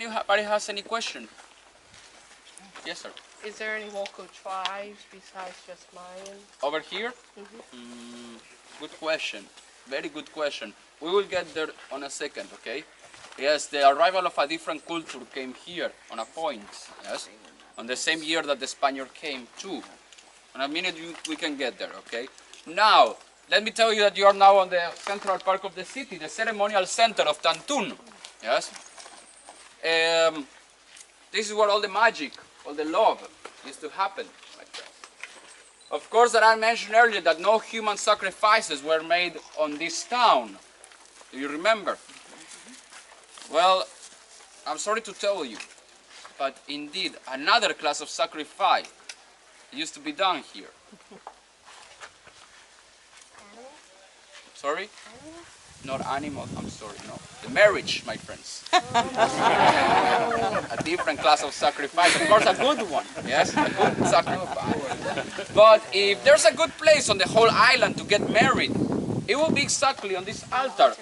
Anybody has any question? Yes, sir. Is there any local tribes besides just Mayan? Over here? Good question. Very good question. We will get there on a second, okay? Yes, the arrival of a different culture came here on a point, yes? On the same year that the Spaniard came too. In a minute we can get there, okay? Now, let me tell you that you are now on the central park of the city, the ceremonial center of Tantun, yes? This is where all the magic, all the love is to happen, my friends. Of course, that I mentioned earlier that no human sacrifices were made on this town. Do you remember? Well, I'm sorry to tell you, but indeed, another class of sacrifice used to be done here. Sorry? Not animals, I'm sorry, no. The marriage, my friends. A different class of sacrifice. Of course, a good one, yes? A good sacrifice. But if there's a good place on the whole island to get married, it will be exactly on this altar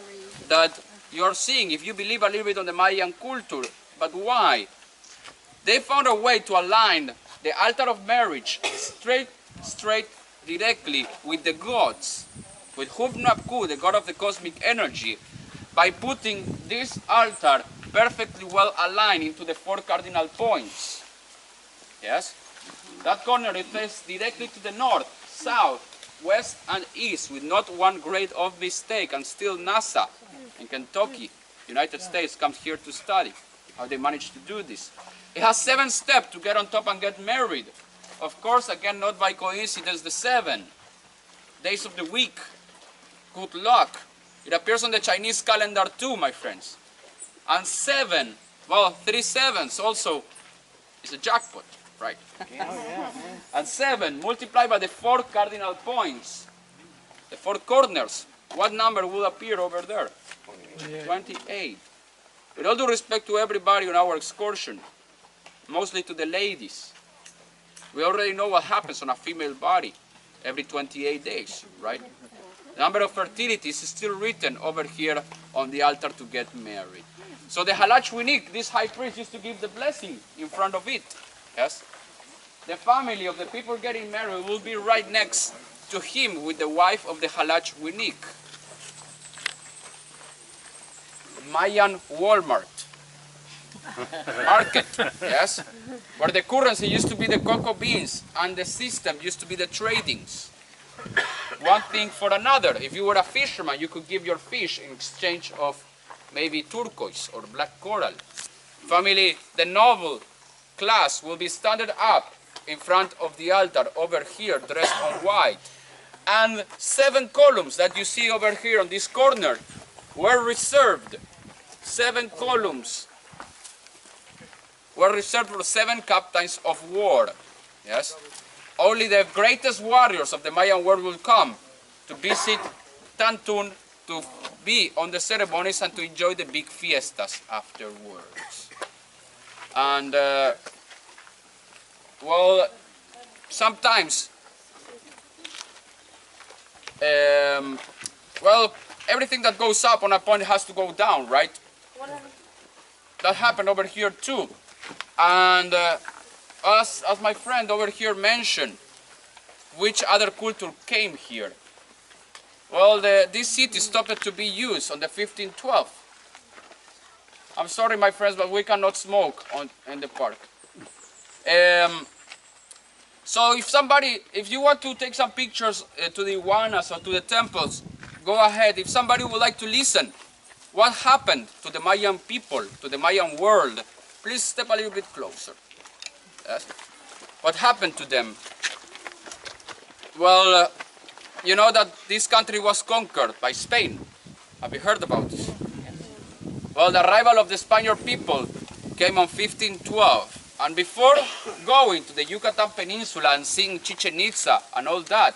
that you're seeing, if you believe a little bit on the Mayan culture. But why? They found a way to align the altar of marriage straight directly with the gods, with Hubnapku, the god of the cosmic energy, by putting this altar perfectly well aligned into the 4 cardinal points. Yes? That corner it faces directly to the north, south, west and east, with not one grade of mistake, and still NASA in Kentucky, United States, comes here to study how they managed to do this. It has 7 steps to get on top and get married. Of course, again, not by coincidence, the 7 days of the week. Good luck. It appears on the Chinese calendar too, my friends. And 7, well, 3 7s also is a jackpot, right? And 7 multiplied by the 4 cardinal points, the 4 corners. What number will appear over there? 28. With all due respect to everybody on our excursion, mostly to the ladies, we already know what happens on a female body every 28 days, right? The number of fertilities is still written over here on the altar to get married. So the Halach Winik, this high priest, used to give the blessing in front of it. Yes? The family of the people getting married will be right next to him with the wife of the Halach Winik. Mayan Walmart. Market, yes? Where the currency used to be the cocoa beans and the system used to be the tradings. One thing for another. If you were a fisherman, you could give your fish in exchange of maybe turquoise or black coral. Family, the noble class will be standing up in front of the altar over here, dressed on white. And 7 columns that you see over here on this corner were reserved. 7 columns were reserved for 7 captains of war. Yes? Only the greatest warriors of the Mayan world will come to visit Tantun, to be on the ceremonies and to enjoy the big fiestas afterwards. And, well, sometimes, well, everything that goes up on a point has to go down, right? That happened over here too. And as my friend over here mentioned, which other culture came here? Well, this city stopped to be used on the 1512. I'm sorry, my friends, but we cannot smoke in the park. So if you want to take some pictures to the iguanas or to the temples, go ahead. If somebody would like to listen, what happened to the Mayan people, to the Mayan world, please step a little bit closer. Yes. What happened to them? Well, you know that this country was conquered by Spain. Have you heard about this? Well, the arrival of the Spaniard people came on 1512. And before going to the Yucatan Peninsula and seeing Chichen Itza and all that,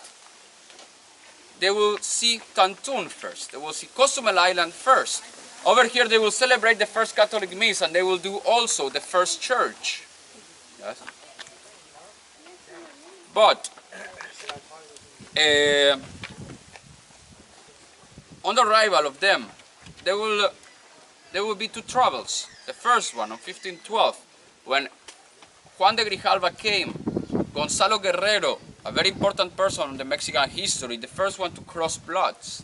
they will see Tantun first. They will see Cozumel Island first. Over here they will celebrate the first Catholic Mass, and they will do also the first church. Yes. But on the arrival of them, there will be 2 travels. the first one on 1512, when Juan de Grijalva came, Gonzalo Guerrero, a very important person in the Mexican history, the first one to cross bloods,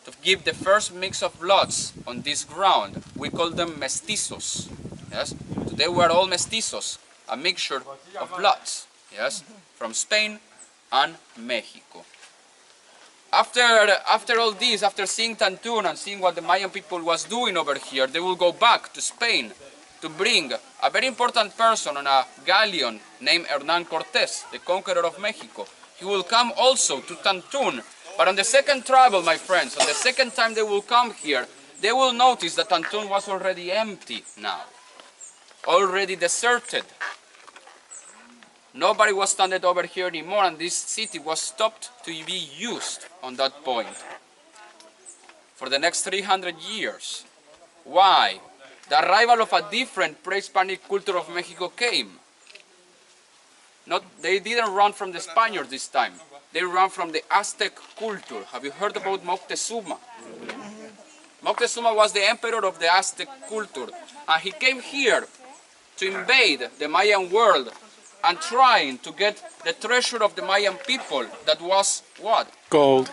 to give the first mix of bloods on this ground. We call them mestizos. Yes, they were all mestizos, a mixture of bloods. Yes, from Spain and Mexico. After all this, after seeing Tantun and seeing what the Mayan people was doing over here, they will go back to Spain to bring a very important person on a galleon named Hernán Cortés, the conqueror of Mexico. He will come also to Tantun, but on the second travel, my friends, on the second time they will come here, they will notice that Tantun was already empty now, already deserted. Nobody was standing over here anymore, and this city was stopped to be used on that point for the next 300 years. Why? The arrival of a different pre-Hispanic culture of Mexico came. They didn't run from the Spaniards this time. They ran from the Aztec culture. Have you heard about Moctezuma? Moctezuma was the emperor of the Aztec culture, and he came here to invade the Mayan world and trying to get the treasure of the Mayan people that was what? Gold.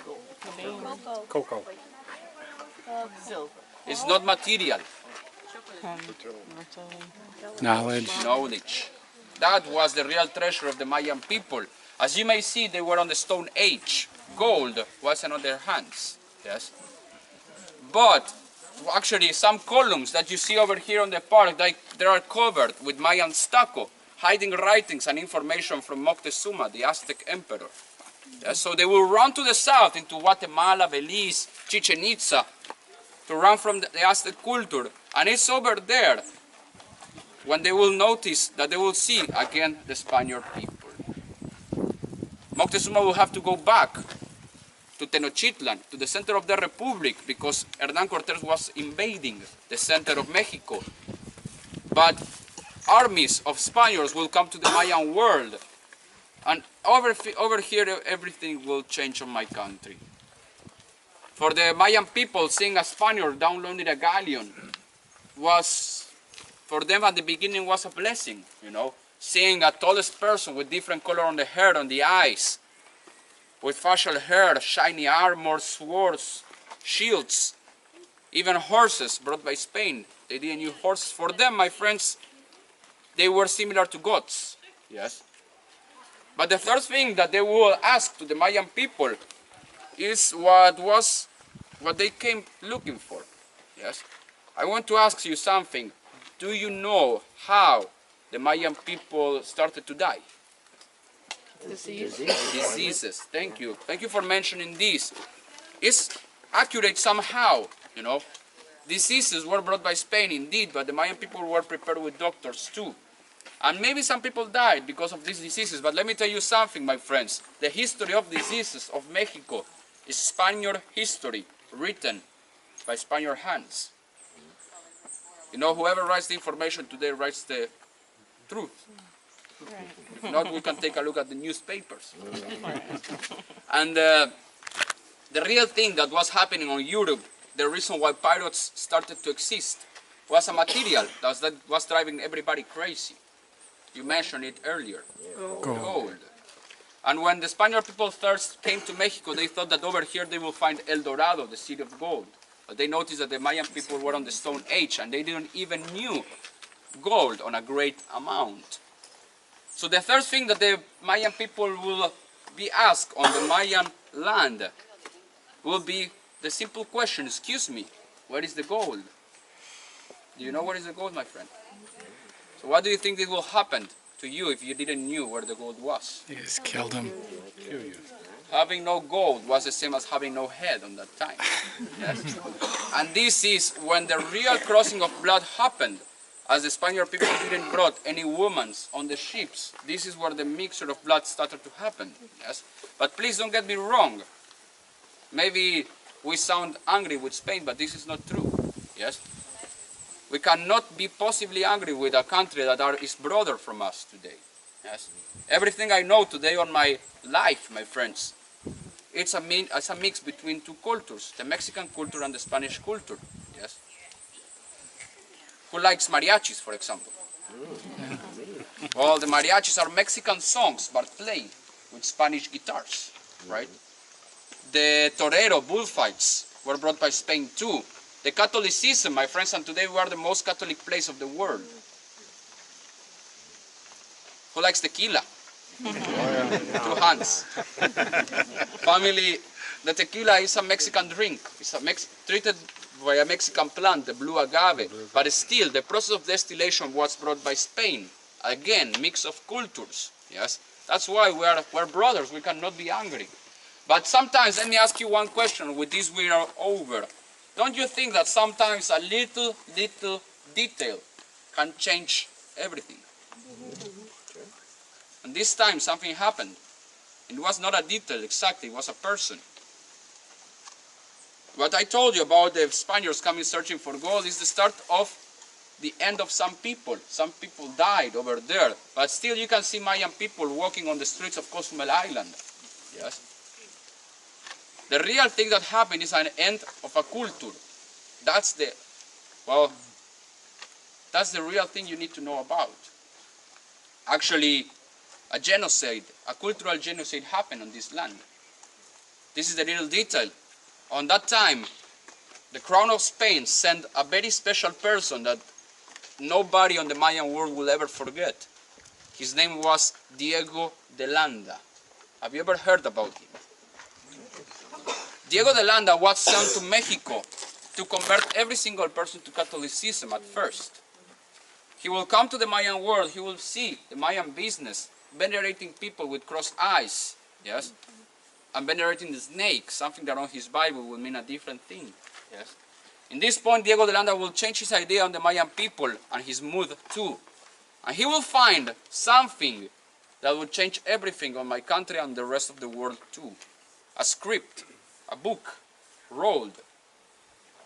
Cocoa. Silver. It's not material. Knowledge. Knowledge. That was the real treasure of the Mayan people. As you may see, they were on the Stone Age. Gold wasn't on their hands. Yes. But actually, some columns that you see over here on the park, they are covered with Mayan stucco, hiding writings and information from Moctezuma, the Aztec emperor. Yes, so they will run to the south into Guatemala, Belize, Chichen Itza, to run from the Aztec culture. And it's over there when they will notice that they will see again the Spaniard people. Moctezuma will have to go back to Tenochtitlan, to the center of the Republic, because Hernán Cortés was invading the center of Mexico. But armies of Spaniards will come to the Mayan world, and over here everything will change on my country. For the Mayan people, seeing a Spaniard downloading a galleon was, for them at the beginning, was a blessing, you know. Seeing a tallest person with different color on the hair, on the eyes, with facial hair, shiny armor, swords, shields, even horses brought by Spain. They didn't use horses. For them, my friends, they were similar to gods. Yes. But the first thing that they will ask to the Mayan people is what they came looking for. Yes. I want to ask you something. Do you know how the Mayan people started to die? Diseases. Thank you. Thank you for mentioning this. It's accurate somehow, you know. Diseases were brought by Spain indeed, but the Mayan people were prepared with doctors too. And maybe some people died because of these diseases, but let me tell you something, my friends. The history of diseases of Mexico is Spaniard history, written by Spaniard hands. You know, whoever writes the information today writes the truth. If not, we can take a look at the newspapers. And the real thing that was happening on Europe, the reason why pirates started to exist, was a material that was driving everybody crazy. You mentioned it earlier. Gold. And when the Spaniard people first came to Mexico, they thought that over here they will find El Dorado, the city of gold. But they noticed that the Mayan people were on the Stone Age, and they didn't even knew gold on a great amount. So the first thing that the Mayan people will be asked on the Mayan land will be the simple question, excuse me, where is the gold? Do you know where is the gold, my friend? So what do you think it will happen to you if you didn't knew where the gold was? They just killed him. Having no gold was the same as having no head on that time. Yes. And this is when the real crossing of blood happened. As the Spaniard people didn't brought any women on the ships, this is where the mixture of blood started to happen. Yes. But please don't get me wrong. Maybe we sound angry with Spain, but this is not true. Yes. We cannot be possibly angry with a country that is broader from us today. Yes. Everything I know today on my life, my friends, it's a mix between two cultures, the Mexican culture and the Spanish culture. Yes. Who likes mariachis, for example? Well, the mariachis are Mexican songs, but played with Spanish guitars, right? The torero, bullfights, were brought by Spain too. The Catholicism, my friends, and today we are the most Catholic place of the world. Who likes tequila? Two hands. Family, the tequila is a Mexican drink. It's treated by a Mexican plant, the blue agave. But still, the process of distillation was brought by Spain. Again, mix of cultures. Yes, that's why we're brothers. We cannot be angry. But sometimes, let me ask you one question. With this, we are over. Don't you think that sometimes a little detail can change everything? And this time something happened. It was not a detail exactly, it was a person. What I told you about the Spaniards coming searching for gold is the start of the end of some people. Some people died over there, but still you can see Mayan people walking on the streets of Cozumel Island. Yes. The real thing that happened is an end of a culture. That's the real thing you need to know about. Actually, a genocide, a cultural genocide happened on this land. This is the little detail. On that time, the Crown of Spain sent a very special person that nobody on the Mayan world will ever forget. His name was Diego de Landa. Have you ever heard about him? Diego de Landa was sent to Mexico to convert every single person to Catholicism at first. He will come to the Mayan world, he will see the Mayan business, venerating people with crossed eyes, yes? And venerating the snake, something that on his Bible will mean a different thing, yes? In this point, Diego de Landa will change his idea on the Mayan people and his mood too. And he will find something that will change everything on my country and the rest of the world too. A script, a book, rolled,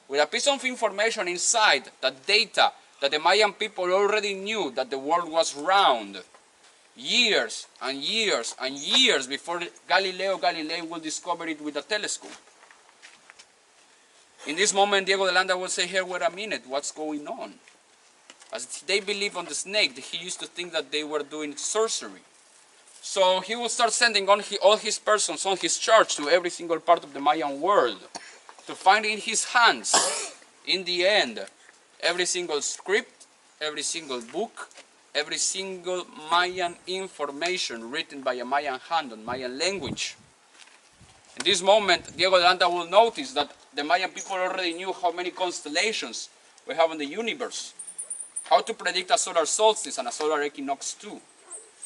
with a piece of information inside, that data that the Mayan people already knew that the world was round, years and years and years before Galileo Galilei will discover it with a telescope. In this moment, Diego de Landa will say, here, wait a minute, what's going on? As they believe on the snake, he used to think that they were doing sorcery. So he will start sending on all his persons on his charge to every single part of the Mayan world to find in his hands, in the end, every single script, every single book, every single Mayan information written by a Mayan hand on Mayan language. In this moment, Diego de Landa will notice that the Mayan people already knew how many constellations we have in the universe, how to predict a solar solstice and a solar equinox too,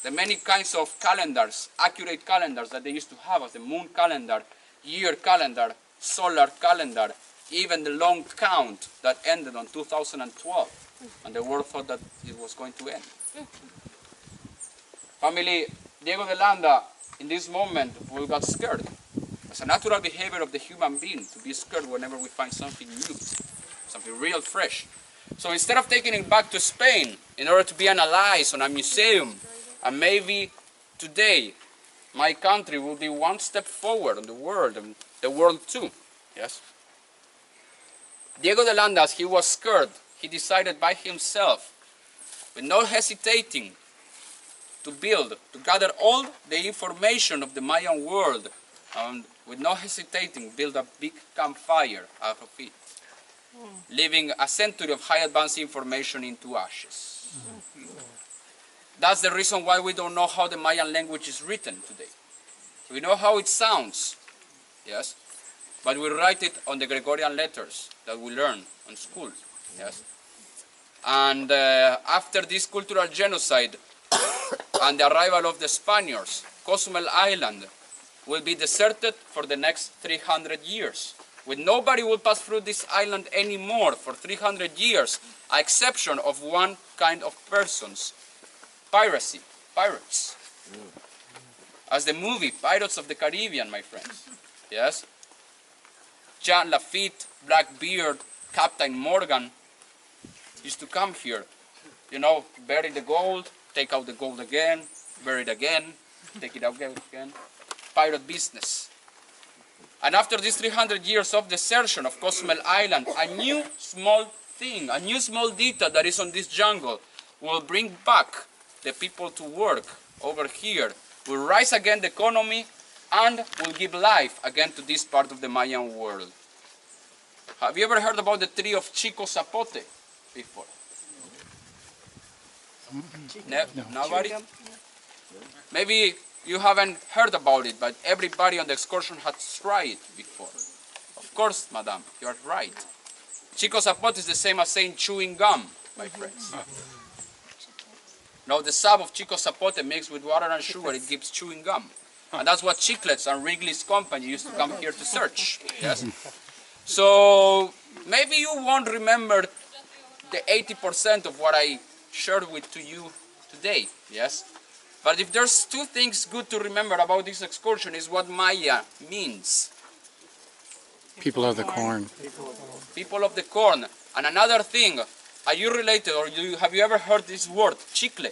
the many kinds of calendars, accurate calendars that they used to have, as the moon calendar, year calendar, solar calendar, even the long count that ended on 2012, and the world thought that it was going to end. Family, Diego de Landa, in this moment, will got scared. It's a natural behavior of the human being to be scared whenever we find something new, something real fresh. So instead of taking it back to Spain in order to be analyzed on a museum, and maybe today my country will be one step forward in the world, and the world too, yes? Diego de Landa, as he was scared, he decided by himself, with no hesitating, to gather all the information of the Mayan world, and with no hesitating, build a big campfire out of it, leaving a century of high advanced information into ashes. That's the reason why we don't know how the Mayan language is written today. We know how it sounds, yes, but we write it on the Gregorian letters that we learn in school, yes. And after this cultural genocide and the arrival of the Spaniards, Cozumel Island will be deserted for the next 300 years. With nobody will pass through this island anymore for 300 years, a exception of one kind of persons, piracy, pirates. As the movie Pirates of the Caribbean, my friends, yes? Jean Lafitte, Blackbeard, Captain Morgan used to come here, you know, bury the gold, take out the gold again, bury it again, take it out again. Pirate business. And after these 300 years of desertion of Cozumel Island, a new small thing, a new small detail that is on this jungle will bring back the people to work over here, will rise again the economy, and will give life again to this part of the Mayan world. Have you ever heard about the tree of Chico Zapote before? No. Nobody? Maybe you haven't heard about it, but everybody on the excursion has tried it before. Of course, madam, you are right. Chico Zapote is the same as saying chewing gum, my friends. No, the sap of Chico Zapote mixed with water and sugar, it gives chewing gum. And that's what Chiclets and Wrigley's company used to come here to search. Yes? So maybe you won't remember the 80% of what I shared with to you today. Yes? But if there's two things good to remember about this excursion is what Maya means. People of the corn. People of the corn. And another thing, are you related or have you ever heard this word, chicle?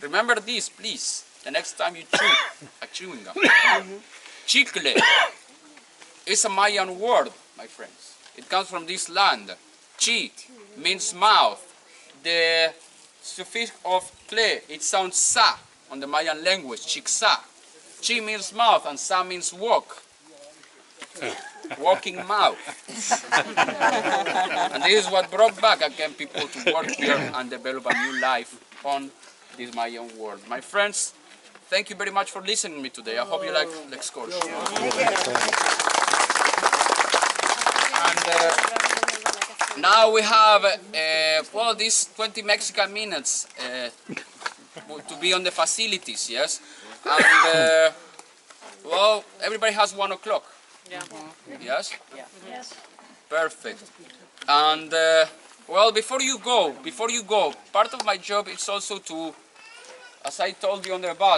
Remember this, please, the next time you chew a chewing gum. Chicle is a Mayan word, my friends. It comes from this land. Chi means mouth. The suffix of cle, it sounds sa on the Mayan language, chiksa. Chi means mouth and sa means walk. Walking mouth. And this is what brought back again people to work here and develop a new life on this Mayan world. My friends, thank you very much for listening to me today. I hope you like the excursion. And now we have, well, these 20 Mexican minutes to be on the facilities, yes? And, well, everybody has 1 o'clock. Yeah. Yes? Yes. Perfect. And well, before you go, part of my job is also to, as I told you on the bus,